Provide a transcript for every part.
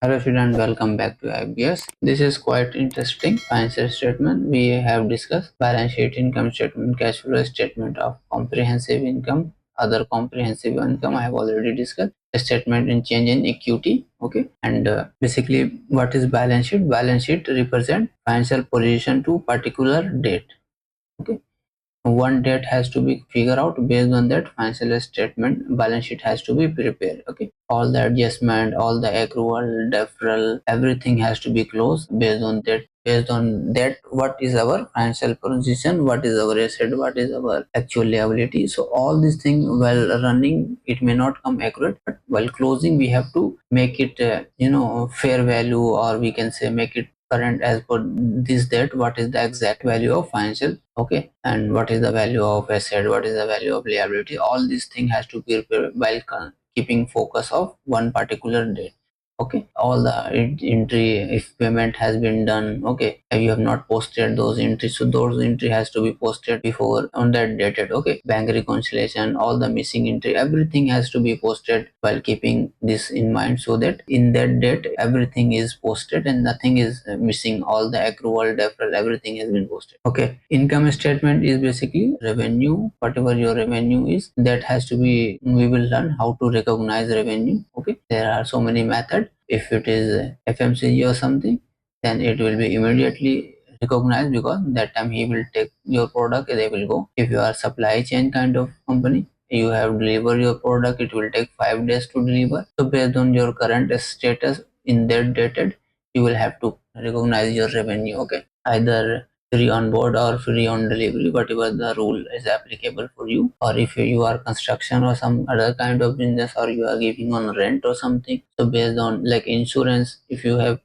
Hello student, welcome back to IBS. This is quite interesting financial statement. We have discussed balance sheet, income statement, cash flow statement of comprehensive income, other comprehensive income I have already discussed, a statement in change in equity. Okay, and basically what is balance sheet? Balance sheet represent financial position to particular date. Okay, one date has to be figured out. Based on that financial statement, balance sheet has to be prepared. Okay, all the adjustment, all the accrual, deferral, everything has to be closed. Based on that what is our financial position, what is our asset, what is our actual liability. So all these things while running it may not come accurate, but while closing we have to make it fair value, or we can say make it current as per this date. What is the exact value of financial, okay, and what is the value of asset, what is the value of liability. All these thing has to be prepared while keeping focus of one particular date. Okay, all the entry, if payment has been done, okay, if you have not posted those entries, so those entry has to be posted before on that dated. Okay, bank reconciliation, all the missing entry, everything has to be posted while keeping this in mind, so that in that date everything is posted and nothing is missing. All the accrual, deferral, everything has been posted. Okay, income statement is basically revenue. Whatever your revenue is, that has to be, we will learn how to recognize revenue. Okay, there are so many methods. If it is FMCG or something, then it will be immediately recognized, because that time he will take your product, they will go. If you are supply chain kind of company, you have delivered your product, it will take 5 days to deliver. So based on your current status in that dated, you will have to recognize your revenue. Okay, either free on board or free on delivery, whatever the rule is applicable for you. Or if you are construction or some other kind of business, or you are giving on rent or something, so based on like insurance, if you have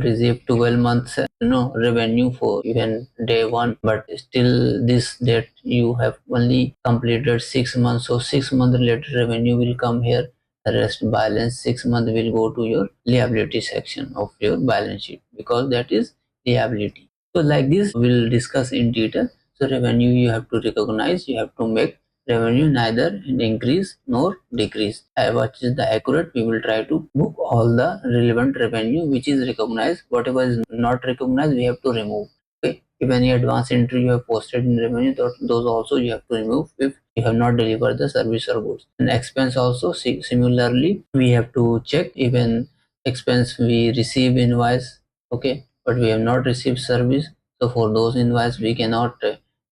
received 12 months revenue for even day one, but still this date you have only completed 6 months, so 6 months later revenue will come here. The rest balance 6 months will go to your liability section of your balance sheet, because that is liability. So like this we'll discuss in detail. So revenue you have to recognize, you have to make revenue neither increase nor decrease. What is the accurate, we will try to book all the relevant revenue which is recognized. Whatever is not recognized we have to remove. Okay, if any advance entry you have posted in revenue, those also you have to remove if you have not delivered the service or goods. And expense also, similarly we have to check. Even expense we receive invoice, okay, but we have not received service, so for those invoice we cannot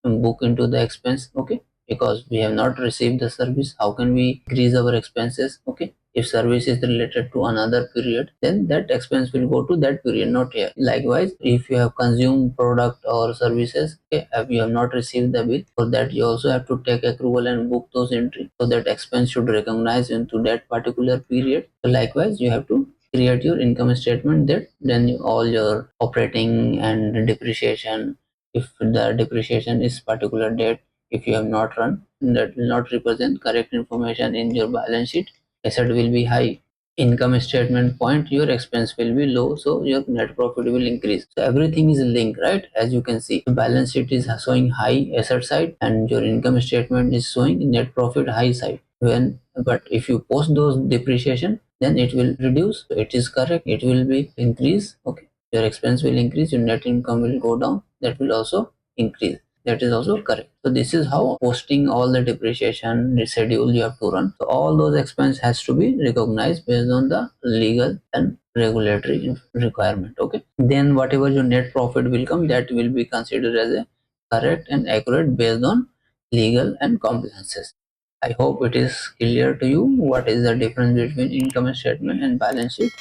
book into the expense. Okay, because we have not received the service, how can we increase our expenses? Okay, if service is related to another period, then that expense will go to that period, not here. Likewise, if you have consumed product or services, okay, if you have not received the bill, for that you also have to take accrual and book those entries, so that expense should recognize into that particular period. So likewise you have to create your income statement, that then all your operating and depreciation, if the depreciation is particular date, if you have not run, that will not represent correct information in your balance sheet. Asset will be high, income statement point your expense will be low, so your net profit will increase. So everything is linked, right? As you can see, the balance sheet is showing high asset side and your income statement is showing net profit high side. But if you post those depreciation, then it will reduce. So it is correct, it will be increase. Okay, your expense will increase, your net income will go down, that will also increase, that is also correct. So this is how posting all the depreciation schedule you have to run. So all those expense has to be recognized based on the legal and regulatory requirement. Okay, then whatever your net profit will come, that will be considered as a correct and accurate based on legal and compliances. I hope it is clear to you what is the difference between income statement and balance sheet.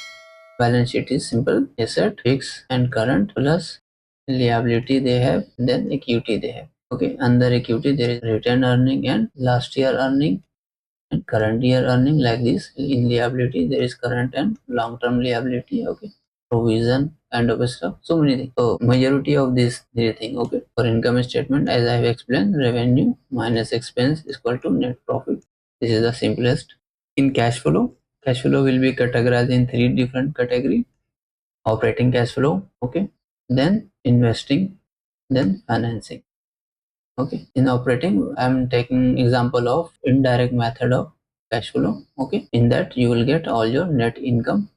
Balance sheet is simple: asset, fixed and current, plus liability they have, then equity they have. Okay, under equity there is retained earning and last year earning and current year earning, like this. In liability there is current and long term liability. Okay, provision kind of stuff, so many things. So majority of this three thing. Okay, for income statement, as I have explained, revenue minus expense is equal to net profit. This is the simplest. In cash flow, cash flow will be categorized in three different category: operating cash flow, okay, then investing, then financing. Okay, in operating I'm taking example of indirect method of cash flow. Okay, in that you will get all your net income,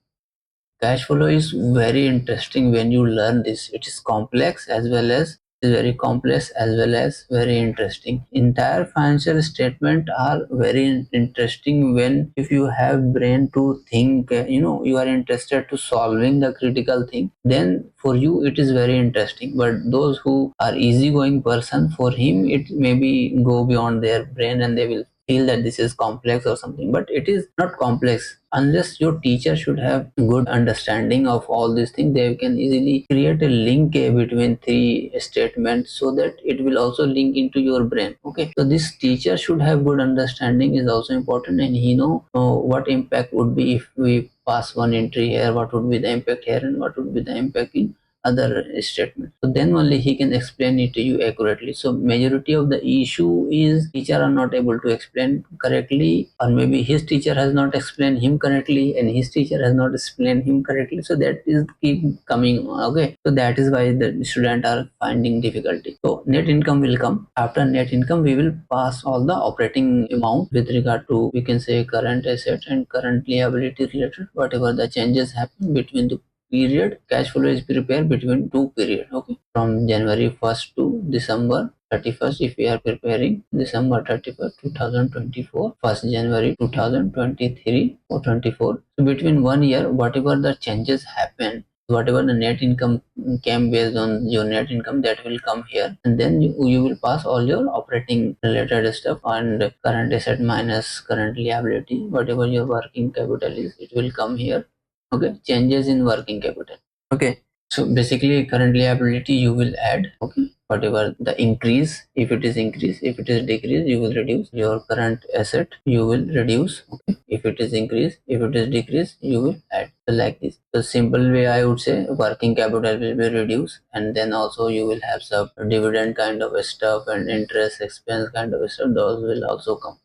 cash flow is very interesting when you learn this. It is complex as well as very complex as well as very interesting. Entire financial statement are very interesting when if you have brain to think, you are interested to solving the critical thing, then for you it is very interesting. But those who are easygoing person, for him it maybe go beyond their brain and they will feel that this is complex or something, but it is not complex. Unless your teacher should have good understanding of all these things, they can easily create a link between three statements so that it will also link into your brain. Okay, so this teacher should have good understanding is also important, and he know what impact would be if we pass one entry here, what would be the impact here, and what would be the impact in other statement. So then only he can explain it to you accurately. So majority of the issue is teacher are not able to explain correctly, or maybe his teacher has not explained him correctly and his teacher has not explained him correctly. So that is keep coming. Okay, so that is why the student are finding difficulty. So net income will come. After net income we will pass all the operating amount with regard to, we can say, current asset and current liability related, whatever the changes happen between the period. Cash flow is prepared between two period. Okay, from January 1st to December 31st. If we are preparing December 31st 2024, 1st January 2023 or 24, so between 1 year whatever the changes happen, whatever the net income came based on your net income, that will come here, and then you will pass all your operating related stuff and current asset minus current liability, whatever your working capital is, it will come here. Okay, changes in working capital. Okay, so basically current liability you will add. Okay, whatever the increase, if it is increase, if it is decrease, you will reduce. Your current asset you will reduce. Okay, if it is increase, if it is decrease, you will add. So like this, the simple way I would say, working capital will be reduced, and then also you will have some dividend kind of stuff and interest expense kind of stuff, those will also come.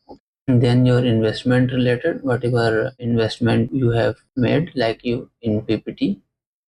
And then your investment related, whatever investment you have made, like you in PPT,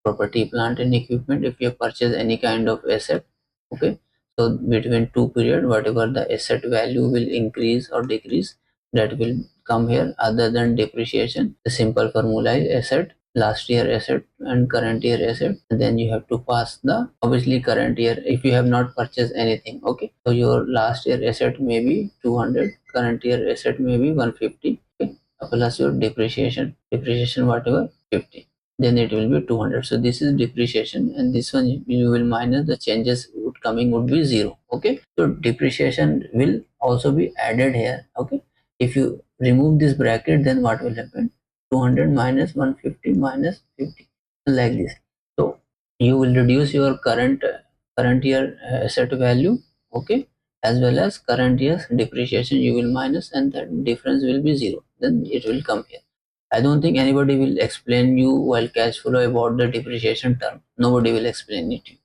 property plant and equipment, if you purchase any kind of asset. Okay, so between two period whatever the asset value will increase or decrease, that will come here. Other than depreciation, the simple formula is asset, last year asset and current year asset, and then you have to pass the obviously current year if you have not purchased anything. Okay, so your last year asset may be 200, current year asset may be 150. Okay, plus your depreciation whatever 50, then it will be 200. So this is depreciation, and this one you will minus, the changes would coming would be 0. Okay, so depreciation will also be added here. Okay, if you remove this bracket, then what will happen? 200 minus 150 minus 50, like this. So you will reduce your current year asset value. Okay, as well as current year's depreciation you will minus, and that difference will be 0, then it will come here. I don't think anybody will explain you while cash flow about the depreciation term. Nobody will explain it to you.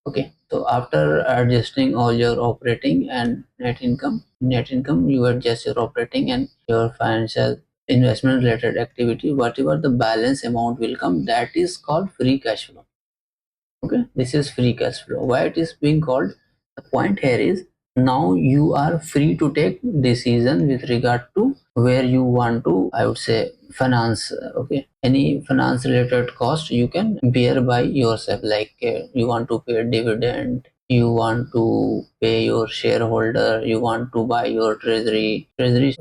Okay, so after adjusting all your operating and net income, you adjust your operating and your financial investment related activity, whatever the balance amount will come, that is called free cash flow. Okay, this is free cash flow. Why it is being called? The point here is, now you are free to take decision with regard to where you want to, I would say, finance. Okay, any finance related cost you can bear by yourself, like you want to pay dividend, you want to pay your shareholder, you want to buy your treasury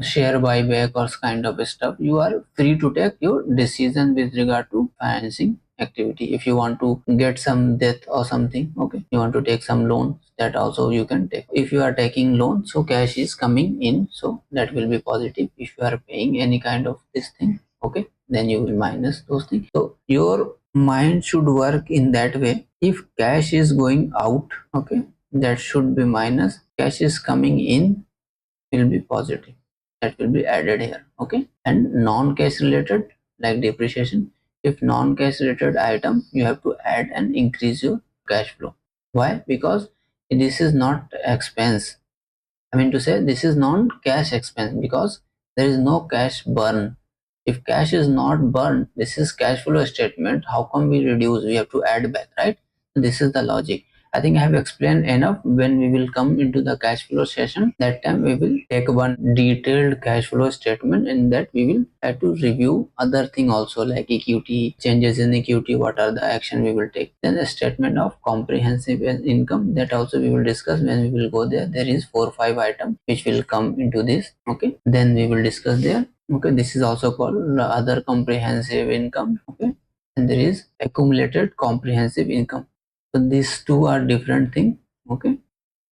share buyback or kind of stuff, you are free to take your decision with regard to financing activity. If you want to get some debt or something, okay, you want to take some loan, that also you can take. If you are taking loan, so cash is coming in, so that will be positive. If you are paying any kind of this thing, okay, then you will minus those things. So your mind should work in that way. If cash is going out, okay, that should be minus. Cash is coming in will be positive, that will be added here. Okay, and non-cash related, like depreciation, if non-cash related item, you have to add and increase your cash flow. Why? Because this is not expense. I mean to say, this is non-cash expense because there is no cash burn. If cash is not burned, this is cash flow statement. How come we reduce? We have to add back, right? This is the logic. I think I have explained enough. When we will come into the cash flow session, that time we will take one detailed cash flow statement. In that we will have to review other thing also, like equity, changes in equity, what are the action we will take. Then a statement of comprehensive income, that also we will discuss when we will go there. There is 4 or 5 items which will come into this. Okay, then we will discuss there. Okay, this is also called other comprehensive income. Okay, and there is accumulated comprehensive income. So these two are different thing. Okay,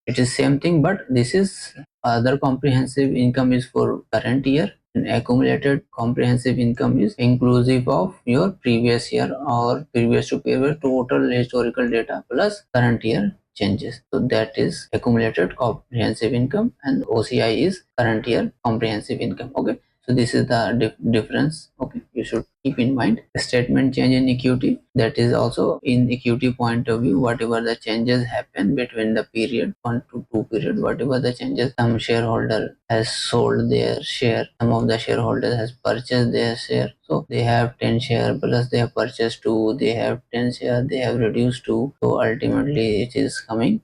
it is same thing, but this is other comprehensive income is for current year, and accumulated comprehensive income is inclusive of your previous year or previous to previous total historical data plus current year changes. So that is accumulated comprehensive income, and OCI is current year comprehensive income. Okay, so this is the difference. Okay, you should keep in mind. Statement change in equity, that is also in equity point of view, whatever the changes happen between the period 1 to 2 period, whatever the changes, some shareholder has sold their share, some of the shareholders has purchased their share, so they have 10 share plus they have purchased 2, they have 10 share, they have reduced 2, so ultimately it is coming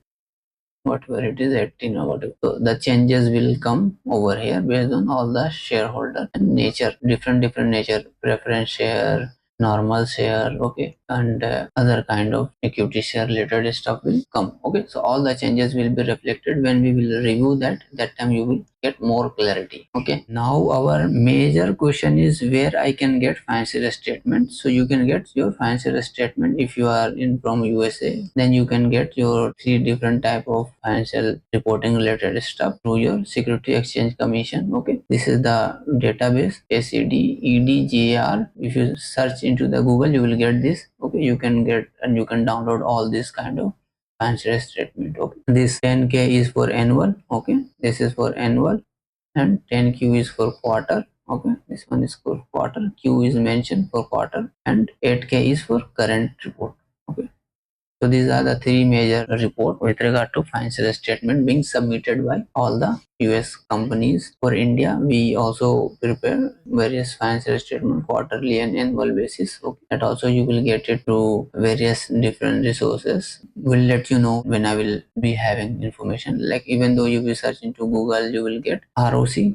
whatever it is 18 or whatever. So the changes will come over here based on all the shareholder and nature, different nature, preference share, normal share, okay, and other kind of equity share related stuff will come. Okay, so all the changes will be reflected when we will review that time you will get more clarity. Okay, now our major question is where I can get financial statement. So you can get your financial statement if you are in from USA, then you can get your 3 different type of financial reporting related stuff through your Security Exchange Commission. Okay, this is the database SEDEDGAR. If you search into the Google, you will get this. Okay, you can get and you can download all this kind of financial statement. Okay, this 10K is for annual. Okay, this is for annual, and 10Q is for quarter. Okay, this one is for quarter, Q is mentioned for quarter, and 8K is for current report. Okay, so these are the 3 major report with regard to financial statement being submitted by all the US companies. For India, we also prepare various financial statement quarterly and annual basis. Okay. That also you will get it through various different resources. Will let you know when I will be having information. Like even though you will search into Google, you will get ROC.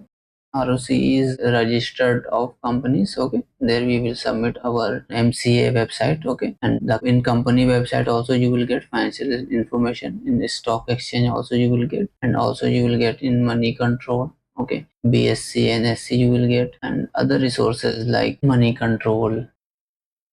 ROC is registered of companies. Okay, there we will submit our MCA website. Okay, and the in company website also you will get financial information. In the stock exchange also you will get, and also you will get in money control. Okay, BSC and SC you will get, and other resources like money control,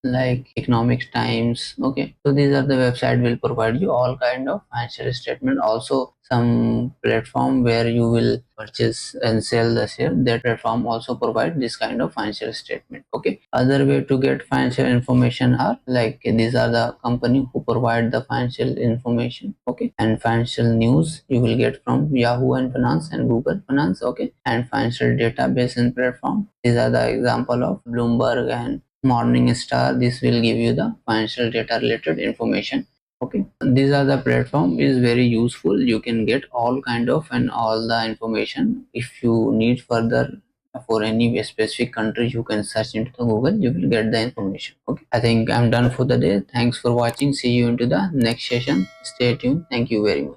like economic times. Okay, so these are the website will provide you all kind of financial statement. Also some platform where you will purchase and sell the share, that platform also provide this kind of financial statement. Okay, other way to get financial information are like these are the company who provide the financial information. Okay, and financial news you will get from Yahoo and Finance and Google Finance. Okay, and financial database and platform, these are the example of Bloomberg and Morningstar. This will give you the financial data related information. Okay, these are the platform is very useful. You can get all kind of and all the information. If you need further for any specific country, you can search into the Google, you will get the information. Okay, I think I'm done for the day. Thanks for watching. See you into the next session. Stay tuned. Thank you very much.